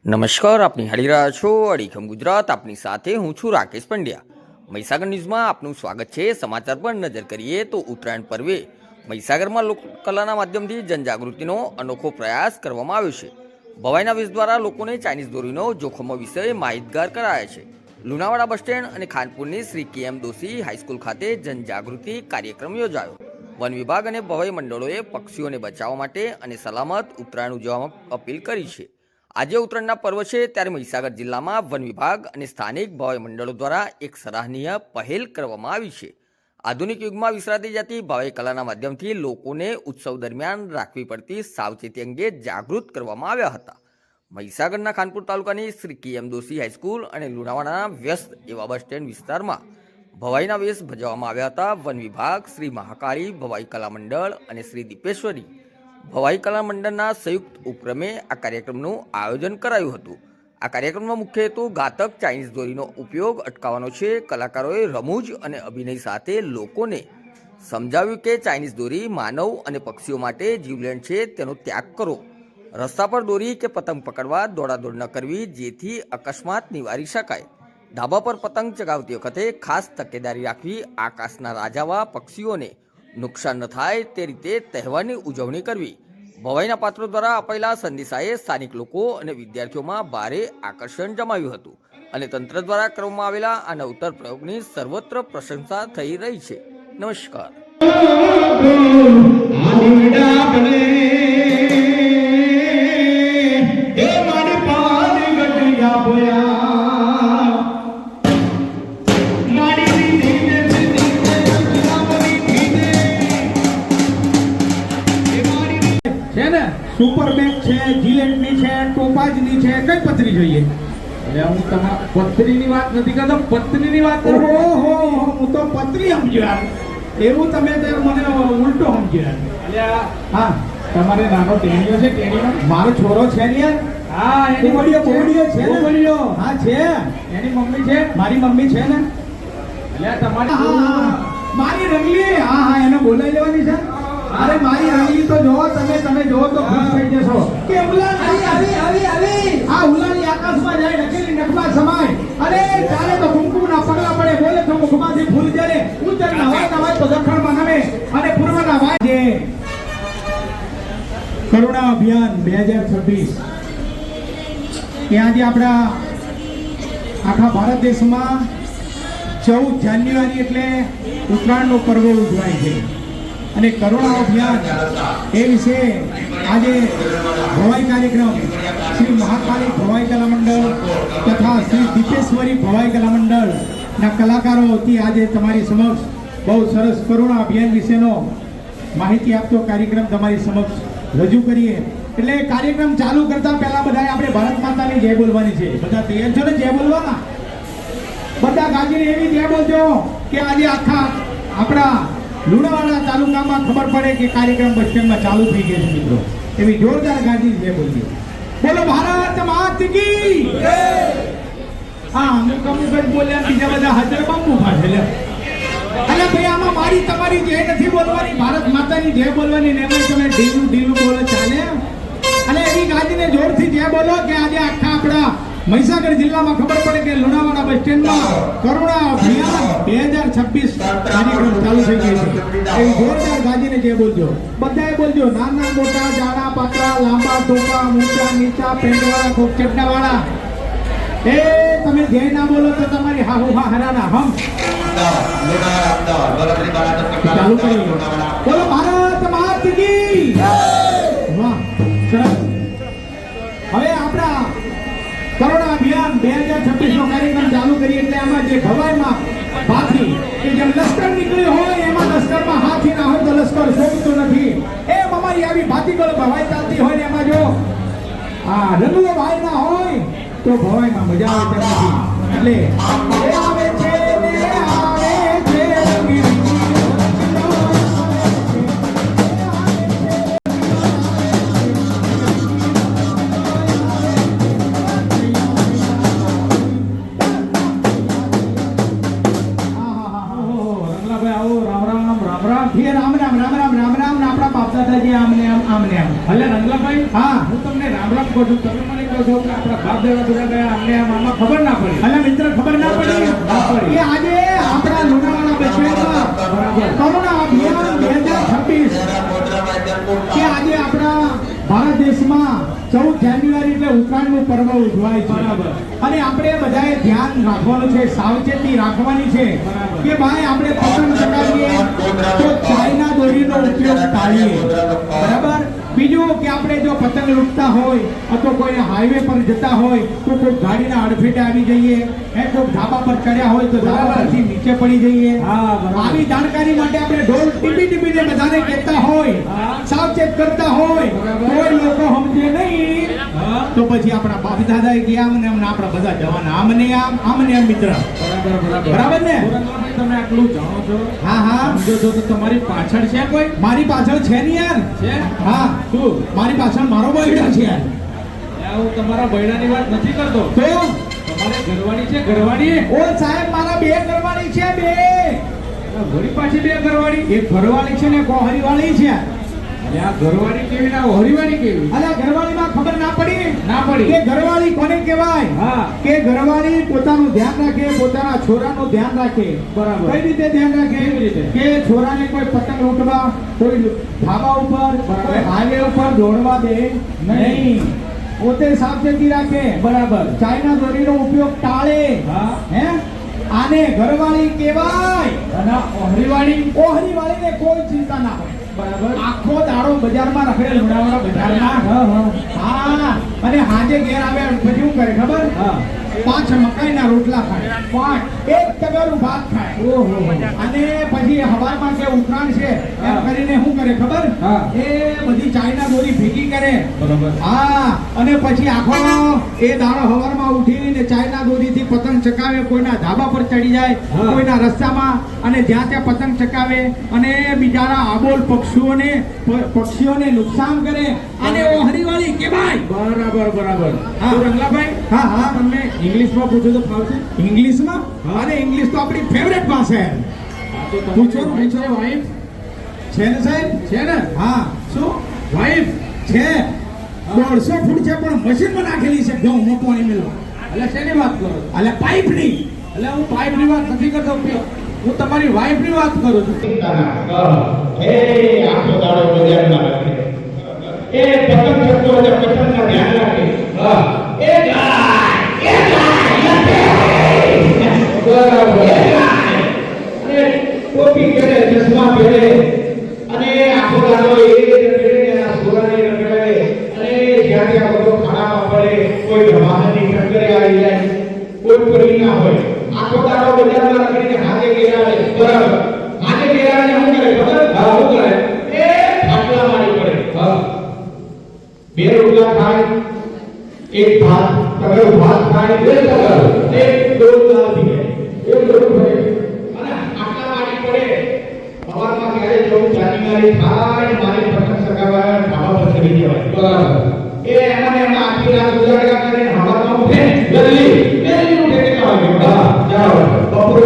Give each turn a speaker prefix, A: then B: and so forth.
A: નમસ્કાર, આપ નિહાળી રહ્યા છો અડીખમ ગુજરાત. આપની સાથે હું છું રાકેશ પંડ્યા. મહીસાગર ન્યૂઝમાં આપનું સ્વાગત છે. સમાચાર પર નજર કરીએ તો ઉત્તરાયણ પર્વે મહીસાગરમાં લોકકલાના માધ્યમથી જનજાગૃતિનો અનોખો પ્રયાસ કરવામાં આવ્યો છે. ભવાઈના વેશ દ્વારા લોકોને ચાઇનીઝ દોરીનો જોખમો વિશે માહિતગાર કરાયા છે. લુણાવાડા બસ સ્ટેન્ડ અને ખાનપુરની શ્રી કે.એમ. દોશી હાઈસ્કૂલ ખાતે જનજાગૃતિ કાર્યક્રમ યોજાયો. વન વિભાગ અને ભવાઈ મંડળોએ પક્ષીઓને બચાવવા માટે અને સલામત ઉત્તરાયણ ઉજવવા અપીલ કરી છે. આજે ઉત્તરાયણના પર્વ છે ત્યારે મહીસાગર જિલ્લામાં વન વિભાગ અને સ્થાનિક ભવાઈ મંડળો દ્વારા એક સરાહનીય પહેલ કરવામાં આવી છે. આધુનિક યુગમાં વિસરાતી જતી ભવાઈ કલાના માધ્યમથી લોકોને ઉત્સવ દરમિયાન રાખવી પડતી સાવચેતી અંગે જાગૃત કરવામાં આવ્યા હતા. મહીસાગરના ખાનપુર તાલુકાની શ્રી કે.એમ. દોશી હાઈસ્કૂલ અને લુણાવાડાના વ્યસ્ત એવા બસ સ્ટેન્ડ વિસ્તારમાં ભવાઈના વેશ ભજવવામાં આવ્યા હતા. વન વિભાગ, શ્રી મહાકાળી ભવાઈ કલા મંડળ અને શ્રી દીપેશ્વરી ભવાઈ કલા મંડળના સંયુક્ત ઉપક્રમે આ કાર્યક્રમનું આયોજન કરાયું હતું. આ કાર્યક્રમનો મુખ્ય હેતુ ઘાતક ચાઇનીઝ દોરીનો ઉપયોગ અટકાવવાનો છે. કલાકારોએ રમૂજ અને અભિનય સાથે લોકોને સમજાવ્યું કે ચાઇનીઝ દોરી માનવ અને પક્ષીઓ માટે જીવલેણ છે, તેનો ત્યાગ કરો. રસ્તા પર દોરી કે પતંગ પકડવા દોડાદોડ ન કરવી, જેથી અકસ્માત નિવારી શકાય. ધાબા પર પતંગ ચગાવતી વખતે ખાસ તકેદારી રાખવી. આકાશના રાજાવા પક્ષીઓને નુકસાન ન થાય તે રીતે તહેવારની ઉજવણી કરવી. ભવાઈના પાત્રો દ્વારા અપાયેલા સંદેશાએ સ્થાનિક લોકો અને વિદ્યાર્થીઓમાં ભારે આકર્ષણ જમાવ્યું હતું અને તંત્ર દ્વારા કરવામાં આવેલા આ નવતર પ્રયોગની સર્વત્ર પ્રશંસા થઈ રહી છે. નમસ્કાર.
B: સુપરમેક્સ છે, જીલેટની છે, ટોપાજની છે, કઈ પતરી જોઈએ?
C: એટલે હું તમારા પત્રીની વાત નથી કરતો, પત્રીની વાત કરું.
B: ઓહો, હું તો પતરી સમજ્યો. એવું તમે મને ઉલટો સમજ્યો.
C: એટલે
B: હા,
C: તમારે નાનો ટેણીયો છે, ટેણીયો
B: મારો છોરો છે ને યાર.
C: હા, એની
B: કોબડીયો છે ને?
C: કોબડીયો.
B: હા છે.
C: એની મમ્મી છે,
B: મારી મમ્મી છે ને.
C: એટલે તમારી
B: મારી રંગલી. હા હા, એને બોલાવી લેવાની છે. અરે મારી રંગલી તો જોવો તમે જોવો તો ખુશ થઈ જશો કે ઉલાન આવી આ ઉલાની આકાશમાં જાય, નકેલી નખમાં સમાય. અરે ચાલે તો કુમકુમના પગલા પડે, બોલે તો મુખમાંથી ફૂલ જરે, ઉત્તરના હોય તો દખણમાં નમે અને પૂર્વના વાય જે કરુણા અભિયાન 2026 કે આજે આપણા આખા ભારત દેશમાં 14 જાન્યુઆરી એટલે ઉત્તરાયણનો પર્વ ઉજવાય છે. અને કરુણા અભિયાન એ વિશે આજે ભવાઈ કાર્યક્રમ શ્રી મહાકાળી ભવાઈ કલા મંડળ તથા શ્રી દીપેશ્વરી ભવાઈ કલા મંડળના કલાકારોથી આજે તમારી સમક્ષ બહુ સરસ કરુણા અભિયાન વિશેનો માહિતી આપતો કાર્યક્રમ તમારી સમક્ષ રજૂ કરીએ. એટલે કાર્યક્રમ ચાલુ કરતા પહેલા બધાએ આપણે ભારત માતાની જય બોલવાની છે. બધા તૈયાર છો ને જય બોલવાના? બધા ગાજીને એવી જય બોલજો કે આજે આખા આપણા લુણાવાડા તાલુકામાં ખબર પડે કે કાર્યક્રમ બસ સ્ટેન્ડમાં ચાલુ થઈ ગયો છે. મિત્રો એવી જોરદાર ગાડી જય બોલીએ. બોલો ભારત માતા કી જય. હા, અમુક જ બોલ્યા, બીજા બધા હાજર બાપુ પાસે લે. અરે ભાઈ, આમાં મારી તમારી જય નથી બોલવાની, ભારત માતાની જય બોલવાની. ને એમાં તમે ઢીલું બોલો ચાલે? અને એવી ગાડીને જોરથી જય બોલો કે આજે આખા આપણા મહીસાગર જિલ્લામાં ખબર પડે કે લુણાવાડા બસ સ્ટેન્ડમાં કરુણા અભિયાન 2026 કાર્યક્રમ ચાલુ થઈ ગયો છે. એ જોરદાર ગાજીને જે બોલજો, બધાએ બોલજો. નાના મોટા, જાડા પાતળા, લાંબા ટૂંકા, ઊંચા નીચા, પેન્ટવાળા, ખૂબ ચડ્ડાવાળા. એ તમે જય ના બોલો તો તમારી હાહુ હા હરાના હમ ચાલુ કરી. બોલો ભારત માતા કી જય. વાહ, સરસ. હવે આપણા કરુણા અભિયાન 2026 નો કાર્યક્રમ ચાલુ કરીએ એટલે આમાં જે ભવાઈમાં હાથી કે જેમ લશ્કર નીકળ્યું હોય એમાં લશ્કરમાં હાથી ના હોય તો લશ્કર શોભતું નથી. એમ અમારી આવી ભાતીગળ ભવાઈ ચાલતી હોય ને એમાં જો આ રંગલો ભાઈ ના હોય તો ભવાઈમાં મજા આવે તેમ નથી. એટલે એ આવે છે ને આવે છે રામ રામ રામ રામ રામ રામ. આપણા બાપ દાદાજી આમને આમ.
C: ભલે રંગલાભાઈ,
B: હા,
C: હું તમને રામ રામ કહો છો તમે મને કહો છો કે આપણા બાપ દાદા બધા ગયા અમને આમ આમાં ખબર ના પડી
B: અલા મિત્ર ખબર ના પડી
C: ના પડી.
B: કે આજે આપણા લુણાવાડા બસ સ્ટેન્ડમાં કરુણા અભિયાન 2026 કે આજે આપણા ભારત દેશમાં 14 જાન્યુઆરી એટલે ઉત્તરાયણનું પર્વ ઉજવાય છે.
C: બરાબર.
B: અને આપણે બધાએ ધ્યાન રાખવાનું છે, સાવચેતી રાખવાની છે
C: બરાબર.
B: કે ભાઈ આપણે પતંગ ચગાવીએ તો ચાઇના દોરીનો ઉપયોગ ટાળીએ. બરાબર. બીજું કે આપણે જો પતંગ લૂંટતા હોય અથવા કોઈ હાઈવે પર જતા હોય તો કોઈ ગાડીના અડફેટે આવી જઈએ, કોઈ ધાબા પર ચડ્યા હોય તો ધાબા પરથી નીચે પડી જઈએ.
C: હા, બરાબર.
B: આવી જાણકારી માટે આપણે ઢોલ ટીપીને બધાને કહેતા હોય,
C: હા.
B: સાવચેત કરતા હોય,
C: બરાબર.
B: કોઈ લોકો સમજે નહીં
C: હા.
B: તો પછી આપણા બાપ દાદાએ ગયા આમ ને આમ ને આપણા બધા જવાના આમ ને આમ મિત્ર. બરાબર ને?
C: સુરંગલાભાઈ, તમે આટલું જાણો છો,
B: હા હા
C: સમજો છો તો તમારી પાછળ છે કોઈ
B: મારી પાછળ છે ને યાર.
C: છે?
B: હા
C: શું?
B: મારી પાછળ મારો બૈડા છે યાર.
C: ત્યાં હું તમારા બૈરાની વાત નથી કરતો.
B: તો
C: તમારે ઘરવાળી છે, ઘરવાળી
B: ઓ સાહેબ મારા બે કરવાની છે, બે.
C: વળી પાછી બે ઘરવાળી.
B: એક ઘરવાળી છે ને એક ઓહરીવાળી છે.
C: અને આ ઘરવાળી કેવી ને આ હોરીવાળી કેવી?
B: અલા ઘરવાળીમાં ખબર ના પડી
C: ના પડી.
B: કે ઘરવાળી કોને કહેવાય?
C: હા.
B: કે ઘરવાળી પોતાનું ધ્યાન રાખે, પોતાના છોરાનું ધ્યાન રાખે.
C: બરાબર.
B: કઈ રીતે ધ્યાન રાખે?
C: કેવી રીતે?
B: કે છોરાને કોઈ પતંગ લૂંટવા, કોઈ ધાબા ઉપર, કોઈ હાઈવે ઉપર દોડવા દે નહીં. પોતે સાવચેતી રાખે.
C: બરાબર.
B: ચાઇના દોરીનો ઉપયોગ ટાળે.
C: હા.
B: હે આને ઘરવાળી કહેવાય.
C: અને હોરીવાળી?
B: ઓહરીવાળીને કોઈ ચિંતા ના હોય.
C: બરાબર.
B: આખો દાડો બજારમાં રખડે, લુણાવાડા બજારમાં. હા અને હાજે ઘેર આવે પછી શું કરે ખબર?
C: હા.
B: 5 મકાઈના રોટલા ખાય, 5 એક તગારું ભાત ખાય.
C: ઓહો.
B: અને પછી હવારમાં કે ઉત્તરાયણ છે એમ
C: હા.
B: કરીને શું કરે ખબર?
C: હા.
B: એ બધી ચાઇના દોરી ભેગી કરે.
C: બરાબર.
B: હા અને પછી આખો એ દાડો હવારમાં ઉઠીને ચાઇના દોરીથી પતંગ ચકાવે, કોઈના ધાબા પર ચડી જાય,
C: હા.
B: કોઈના રસ્તામાં, અને જ્યાં ત્યાં પતંગ ચકાવે અને બિચારા આબોલ પક્ષીઓને નુકસાન કરે. અને ઓહરીવાળી કહેવાય.
C: બરાબર બરાબર.
B: હા.
C: તો રંગલાભાઈ,
B: હા હા
C: તમને ઇંગ્લિશમાં પૂછો તો ફાવશે?
B: ઇંગ્લિશમાં?
C: હા.
B: અને ઇંગ્લિશ તો આપણી ફેવરેટ ભાષા છે.
C: તો
B: પૂછો,
C: તમારી
B: પૂછો.
C: વાઈફ
B: છે ને સાહેબ?
C: છે ને?
B: હા
C: શું વાઈફ?
B: છે. 150 ફૂટ છે પણ મશીનમાં નાખેલી છે ઘઉં મોટવાની મેળવા.
C: એટલે શેની વાત કરો છો?
B: એટલે પાઇપની.
C: એટલે હું પાઇપની વાત નથી કરતો, હું તમારી વાઈફની વાત કરું છું.
D: એ આખો દાડો બજારમાં રાખે. એ પતંગ ચગતો હોય તો પતંગના ધ્યાન રાખે. એ ગાય, બરાબર. અને ટોપી પહેરે, ચશ્મા પહેરે અને આખો દાડો એ રખડે, આ સોરાને રખડે અને જ્યાં ત્યાં બધો ખાડામાં પડે, કોઈ વાહનની ટક્કરે આવી જાય, કોઈ પડી ના હોય. આખો દાડો બજારમાં રખડીને હાથે ગેરાડે. બરાબર. હાથે ગેરાડે શું કરે ખબર? હા, શું કરે? એ ફાટલા મારી પડે. હા. 2 રોટલા ખાય, એક ભાત, તગડું ભાત ખાય, 2 તગડું, એક ડોલ દાળ પીએ, એક ડોલ ખાય. અને આટલા મારી પડે. સવારમાં ક્યારે 14 જાન્યુઆરી થાય, મારી પતંગ ચગાવવા ધાબા પર ચડી જવાય. બરાબર. એ એમાં આખી રાત ઉજાગરા કરીને હવામાં ઉઠે, જલ્દી ઉઠે કેટલા વાગે? હા, જાઓ. બપોરે